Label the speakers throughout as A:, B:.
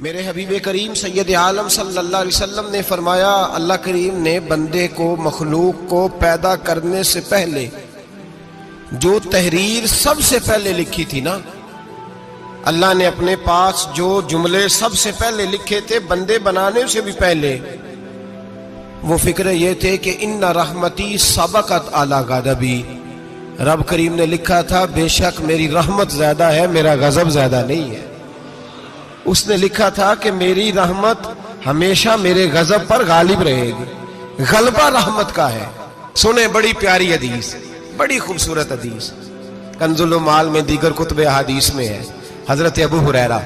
A: میرے حبیب کریم سید عالم صلی اللہ علیہ وسلم نے فرمایا، اللہ کریم نے بندے کو، مخلوق کو پیدا کرنے سے پہلے جو تحریر سب سے پہلے لکھی تھی نا، اللہ نے اپنے پاس جو جملے سب سے پہلے لکھے تھے بندے بنانے سے بھی پہلے، وہ فکر یہ تھے کہ ان رحمتی سبقت اعلی غضبی، رب کریم نے لکھا تھا بے شک میری رحمت زیادہ ہے، میرا غضب زیادہ نہیں ہے۔ اس نے لکھا تھا کہ میری رحمت ہمیشہ میرے غضب پر غالب رہے گی، غلبہ رحمت کا ہے۔ سنیں بڑی پیاری حدیث، بڑی خوبصورت حدیث، کنز المال میں دیگر کتب احادیث میں ہے۔ حضرت ابو ہریرہ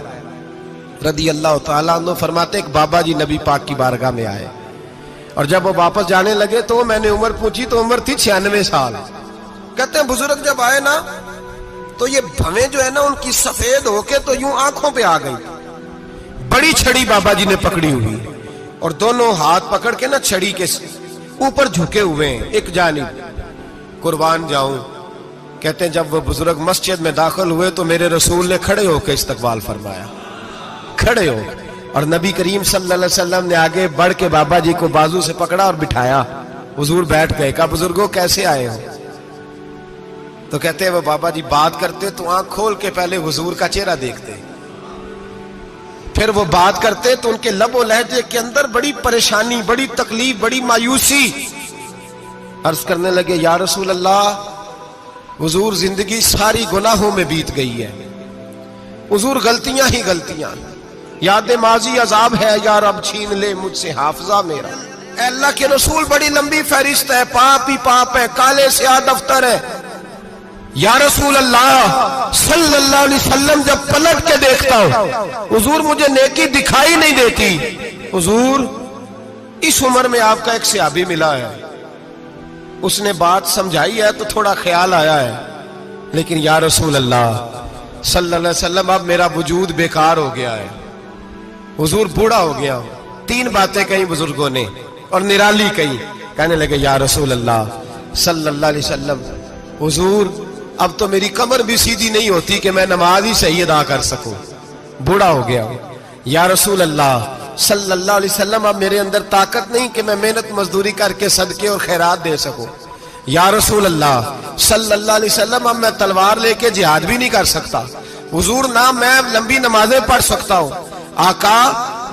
A: رضی اللہ تعالیٰ عنہ فرماتے ایک بابا جی نبی پاک کی بارگاہ میں آئے، اور جب وہ واپس جانے لگے تو میں نے عمر پوچھی تو عمر تھی 96 سال۔ کہتے ہیں بزرگ جب آئے نا تو یہ بھویں جو ہے نا ان کی سفید ہو کے تو یوں آنکھوں پہ آ گئی، بڑی چھڑی بابا جی نے پکڑی ہوئی اور دونوں ہاتھ پکڑ کے نا چھڑی کے اوپر جھکے ہوئے ہیں ایک جانب، قربان جاؤں۔ کہتے ہیں جب وہ بزرگ مسجد میں داخل ہوئے تو میرے رسول نے کھڑے ہو کے استقبال فرمایا، کھڑے ہو، اور نبی کریم صلی اللہ علیہ وسلم نے آگے بڑھ کے بابا جی کو بازو سے پکڑا اور بٹھایا۔ حضور بیٹھ گئے، کہا بزرگوں کیسے آئے ہو؟ تو کہتے ہیں وہ بابا جی بات کرتے تو آنکھ کھول کے پہلے حضور کا چہرہ دیکھتے، پھر وہ بات کرتے تو ان کے لب و لہجے کے اندر بڑی پریشانی، بڑی تکلیف، بڑی مایوسی۔ عرض کرنے لگے یا رسول اللہ، حضور زندگی ساری گناہوں میں بیت گئی ہے، حضور غلطیاں ہی غلطیاں، یاد ماضی عذاب ہے، یا رب چھین لے مجھ سے حافظہ میرا۔ اے اللہ کے رسول بڑی لمبی فہرست ہے، پاپ ہی پاپ ہے، کالے سیاہ دفتر ہے۔ یا رسول اللہ صلی اللہ علیہ وسلم جب پلٹ کے دیکھتا ہوں حضور مجھے نیکی دکھائی نہیں دیتی۔ حضور اس عمر میں آپ کا ایک صحابی ملا ہے، اس نے بات سمجھائی ہے تو تھوڑا خیال آیا ہے، لیکن یا رسول اللہ صلی اللہ علیہ وسلم اب میرا وجود بیکار ہو گیا ہے، حضور بوڑھا ہو گیا ہوں۔ تین باتیں کہیں بزرگوں نے اور نرالی کہیں، کہنے لگے یا رسول اللہ صلی اللہ علیہ وسلم، حضور اب تو میری کمر بھی سیدھی نہیں ہوتی کہ میں نماز ہی صحیح ادا کر سکوں، بوڑھا ہو گیا ہوں۔ یا رسول اللہ صلی اللہ علیہ وسلم اب میرے اندر طاقت نہیں کہ میں محنت مزدوری کر کے صدقے اور خیرات دے سکوں۔ یا رسول اللہ صلی اللہ علیہ وسلم اب میں تلوار لے کے جہاد بھی نہیں کر سکتا، حضور نہ میں لمبی نمازیں پڑھ سکتا ہوں، آقا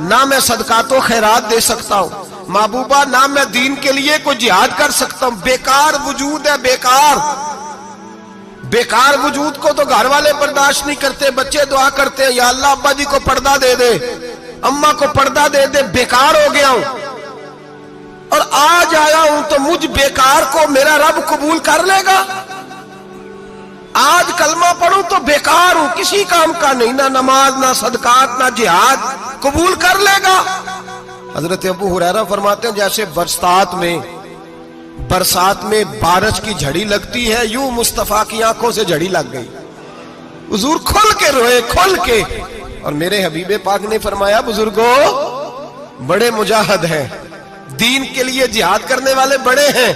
A: نہ میں صدقات و خیرات دے سکتا ہوں، محبوبہ نہ میں دین کے لیے کوئی جہاد کر سکتا ہوں، بیکار وجود ہے، بیکار بیکار وجود کو تو گھر والے برداشت نہیں کرتے، بچے دعا کرتے ہیں یا اللہ ابا جی کو پردہ دے دے، اماں کو پردہ دے دے، بیکار ہو گیا ہوں، اور آج آیا ہوں تو مجھ بیکار کو میرا رب قبول کر لے گا؟ آج کلمہ پڑھوں تو بیکار ہوں، کسی کام کا نہیں، نہ نماز نہ صدقات نہ جہاد، قبول کر لے گا؟ حضرت ابو ہریرہ فرماتے ہیں جیسے برسات میں بارش کی جھڑی لگتی ہے، یوں مصطفیٰ کی آنکھوں سے جھڑی لگ گئی، حضور کھل کے روئے، کھل کے۔ اور میرے حبیب پاک نے فرمایا بزرگوں بڑے مجاہد ہیں، دین کے لیے جہاد کرنے والے بڑے ہیں،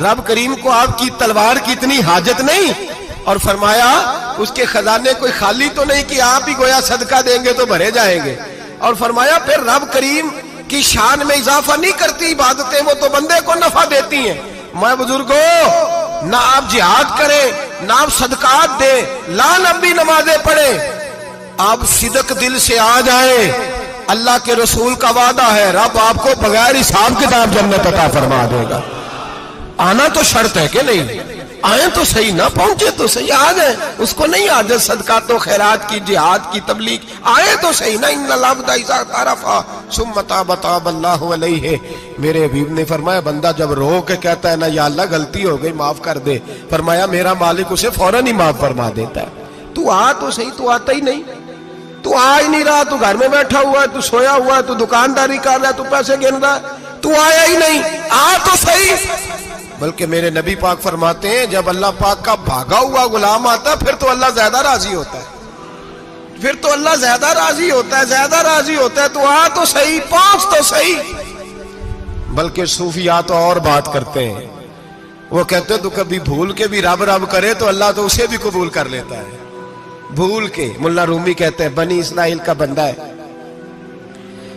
A: رب کریم کو آپ کی تلوار کی اتنی حاجت نہیں، اور فرمایا اس کے خزانے کوئی خالی تو نہیں کہ آپ ہی گویا صدقہ دیں گے تو بھرے جائیں گے، اور فرمایا پھر رب کریم کی شان میں اضافہ نہیں کرتی عبادتیں، وہ تو بندے کو نفع دیتی ہیں۔ میں بزرگوں نہ آپ جہاد کریں نہ آپ صدقات دیں، لا لمبی نمازیں پڑھیں، آپ صدق دل سے آ جائیں، اللہ کے رسول کا وعدہ ہے رب آپ کو بغیر حساب کتاب جنت عطا فرما دے گا۔ آنا تو شرط ہے کہ نہیں؟ آئیں تو صحیح، نہ پہنچے تو صحیح، آ جائیں، اس کو نہیں عادت صدقات و خیرات کی، جہاد کی، تبلیغ، آئیں تو صحیح نا۔ ان العبد اذا اعترف ثم تاب تاب اللہ علیہ، میرے حبیب نے فرمایا بندہ جب رو کے کہتا ہے نا یا اللہ غلطی ہو گئی معاف کر دے، فرمایا میرا مالک اسے فوراً ہی معاف فرما دیتا ہے۔ تو آ تو صحیح، تو آتا ہی نہیں، تو آ ہی نہیں رہا، تو گھر میں بیٹھا ہوا ہے، تو سویا ہوا ہے، تو دکانداری کر رہا ہے، تو پیسے گن رہا ہے، تو آیا ہی نہیں، آ تو صحیح۔ بلکہ میرے نبی پاک فرماتے ہیں جب اللہ پاک کا بھاگا ہوا غلام آتا ہے پھر تو اللہ زیادہ راضی ہوتا ہے، پھر تو اللہ زیادہ راضی ہوتا ہے، زیادہ راضی ہوتا ہے، تو آ تو صحیح، پہنچ تو صحیح۔ بلکہ صوفیاء تو اور بات کرتے ہیں، وہ کہتے ہیں تو کبھی بھول کے بھی رب رب کرے تو اللہ تو اسے بھی قبول کر لیتا ہے، بھول کے۔ ملا رومی کہتے ہیں بنی اسرائیل کا بندہ ہے،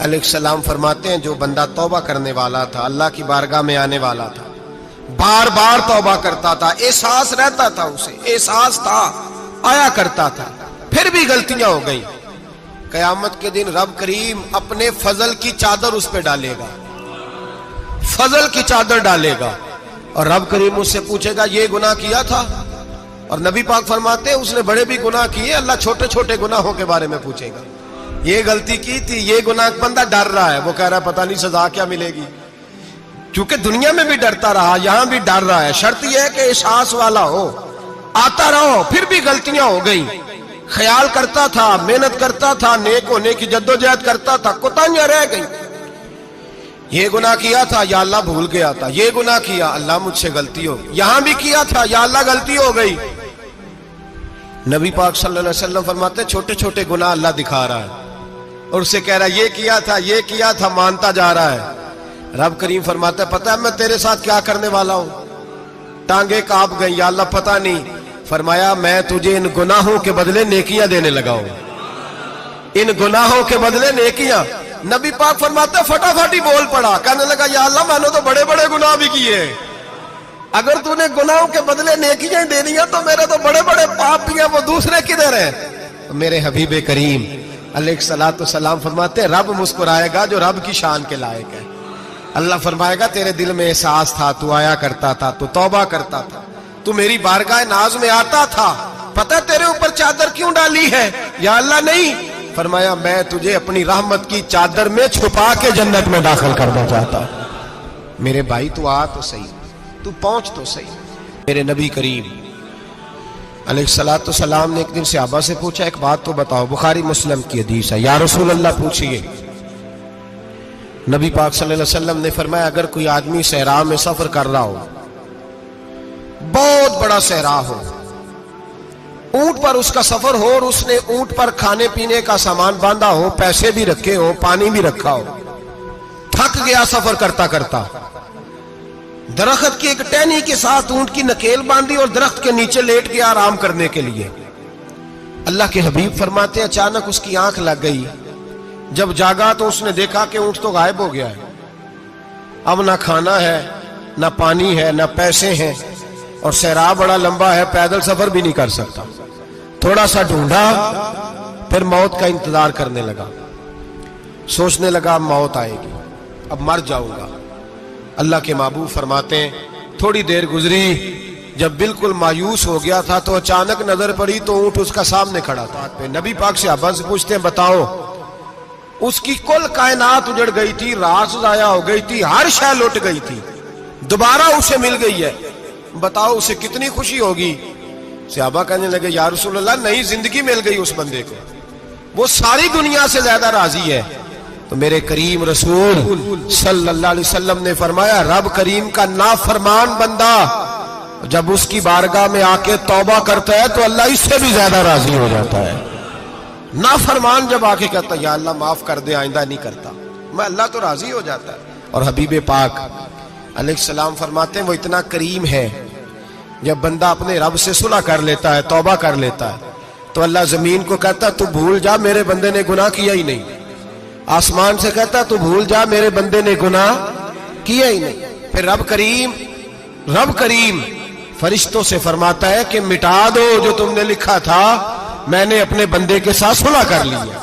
A: علیہ السلام فرماتے ہیں جو بندہ توبہ کرنے والا تھا، اللہ کی بارگاہ میں آنے والا تھا، بار بار توبہ کرتا تھا، احساس رہتا تھا، اسے احساس تھا، آیا کرتا تھا، پھر بھی غلطیاں ہو گئی، قیامت کے دن رب کریم اپنے فضل کی چادر اس پہ ڈالے گا، فضل کی چادر ڈالے گا، اور رب کریم اس سے پوچھے گا یہ گناہ کیا تھا؟ اور نبی پاک فرماتے ہیں اس نے بڑے بھی گناہ کیے، اللہ چھوٹے چھوٹے گناہوں کے بارے میں پوچھے گا، یہ غلطی کی تھی، یہ گناہ، بندہ ڈر رہا ہے، وہ کہہ رہا ہے پتہ نہیں سزا کیا ملے گی، کیونکہ دنیا میں بھی ڈرتا رہا، یہاں بھی ڈر رہا ہے، شرط یہ ہے کہ احساس والا ہو، آتا رہو، پھر بھی غلطیاں ہو گئی، خیال کرتا تھا، محنت کرتا تھا، نیک ہونے کی جدوجہد کرتا تھا، کوتاہیاں رہ گئی، یہ گناہ کیا تھا یا اللہ بھول گیا تھا، یہ گناہ کیا اللہ مجھ سے غلطی ہو گئی، یہاں بھی کیا تھا یا اللہ غلطی ہو گئی۔ نبی پاک صلی اللہ علیہ وسلم فرماتے چھوٹے چھوٹے گناہ اللہ دکھا رہا ہے اور اسے کہہ رہا ہے یہ کیا تھا، مانتا جا رہا ہے۔ رب کریم فرماتا ہے پتہ ہے میں تیرے ساتھ کیا کرنے والا ہوں؟ ٹانگیں کانپ گئی، یا اللہ پتہ نہیں۔ فرمایا میں تجھے ان گناہوں کے بدلے نیکیاں دینے لگا ہوں، ان گناہوں کے بدلے نیکیاں۔ نبی پاک فرماتا ہے فٹافٹ ہی بول پڑا، کہنے لگا یا اللہ میں نے تو بڑے بڑے گناہ بھی کیے، اگر تو نے گناہوں کے بدلے نیکیاں دینی ہیں تو میرے تو بڑے بڑے پاپ بھی ہیں، وہ دوسرے کدھر ہیں؟ میرے حبیب کریم علیہ الصلوۃ والسلام فرماتے ہیں رب مسکرائے گا جو رب کی شان کے لائق ہے۔ اللہ فرمائے گا تیرے دل میں احساس تھا، تو آیا کرتا تھا، تو توبہ کرتا تھا، تو میری بارگاہ ناز میں آتا تھا، پتہ تیرے اوپر چادر کیوں ڈالی ہے؟ یا اللہ نہیں، فرمایا میں تجھے اپنی رحمت کی چادر میں چھپا کے جنت میں داخل کرنا چاہتا ہوں۔ میرے بھائی تو آ تو صحیح، تو پہنچ تو صحیح۔ میرے نبی کریم علیہ الصلوۃ والسلام نے ایک دن صحابہ سے پوچھا ایک بات تو بتاؤ، بخاری مسلم کی حدیث ہے، یا رسول اللہ پوچھئے۔ نبی پاک صلی اللہ علیہ وسلم نے فرمایا اگر کوئی آدمی صحرا میں سفر کر رہا ہو، بہت بڑا صحرا ہو، اونٹ پر اس کا سفر ہو اور اس نے اونٹ پر کھانے پینے کا سامان باندھا ہو، پیسے بھی رکھے ہو، پانی بھی رکھا ہو، تھک گیا سفر کرتا کرتا، درخت کی ایک ٹہنی کے ساتھ اونٹ کی نکیل باندھی اور درخت کے نیچے لیٹ گیا آرام کرنے کے لیے۔ اللہ کے حبیب فرماتے اچانک اس کی آنکھ لگ گئی، جب جاگا تو اس نے دیکھا کہ اونٹ تو غائب ہو گیا ہے، اب نہ کھانا ہے، نہ پانی ہے، نہ پیسے ہیں، اور صحرا بڑا لمبا ہے، پیدل سفر بھی نہیں کر سکتا۔ تھوڑا سا ڈھونڈا، پھر موت کا انتظار کرنے لگا، سوچنے لگا اب موت آئے گی، اب مر جاؤں گا۔ اللہ کے محبوب فرماتے ہیں تھوڑی دیر گزری، جب بالکل مایوس ہو گیا تھا تو اچانک نظر پڑی تو اونٹ اس کا سامنے کھڑا تھا۔ نبی پاک صحابہ سے پوچھتے ہیں بتاؤ، اس کی کل کائنات اجڑ گئی تھی، راز ضائع ہو گئی تھی، ہر شے لٹ گئی تھی، دوبارہ اسے مل گئی ہے، بتاؤ اسے کتنی خوشی ہوگی؟ صحابہ کہنے لگے یا رسول اللہ نئی زندگی مل گئی اس بندے کو، وہ ساری دنیا سے زیادہ راضی ہے۔ تو میرے کریم رسول صلی اللہ علیہ وسلم نے فرمایا رب کریم کا نافرمان بندہ جب اس کی بارگاہ میں آ کے توبہ کرتا ہے تو اللہ اس سے بھی زیادہ راضی ہو جاتا ہے۔ نافرمان جب آ کے کہتا ہے یا اللہ معاف کر دے، آئندہ نہیں کرتا، میں اللہ تو راضی ہو جاتا ہے۔ اور حبیب پاک علیہ السلام فرماتے ہیں وہ اتنا کریم ہے، جب بندہ اپنے رب سے صلح کر لیتا ہے، توبہ کر لیتا ہے، تو اللہ زمین کو کہتا ہے تو بھول جا میرے بندے نے گناہ کیا ہی نہیں، آسمان سے کہتا تو بھول جا میرے بندے نے گناہ کیا ہی نہیں۔ پھر رب کریم فرشتوں سے فرماتا ہے کہ مٹا دو جو تم نے لکھا تھا، میں نے اپنے بندے کے ساتھ صلح کر لی ہے۔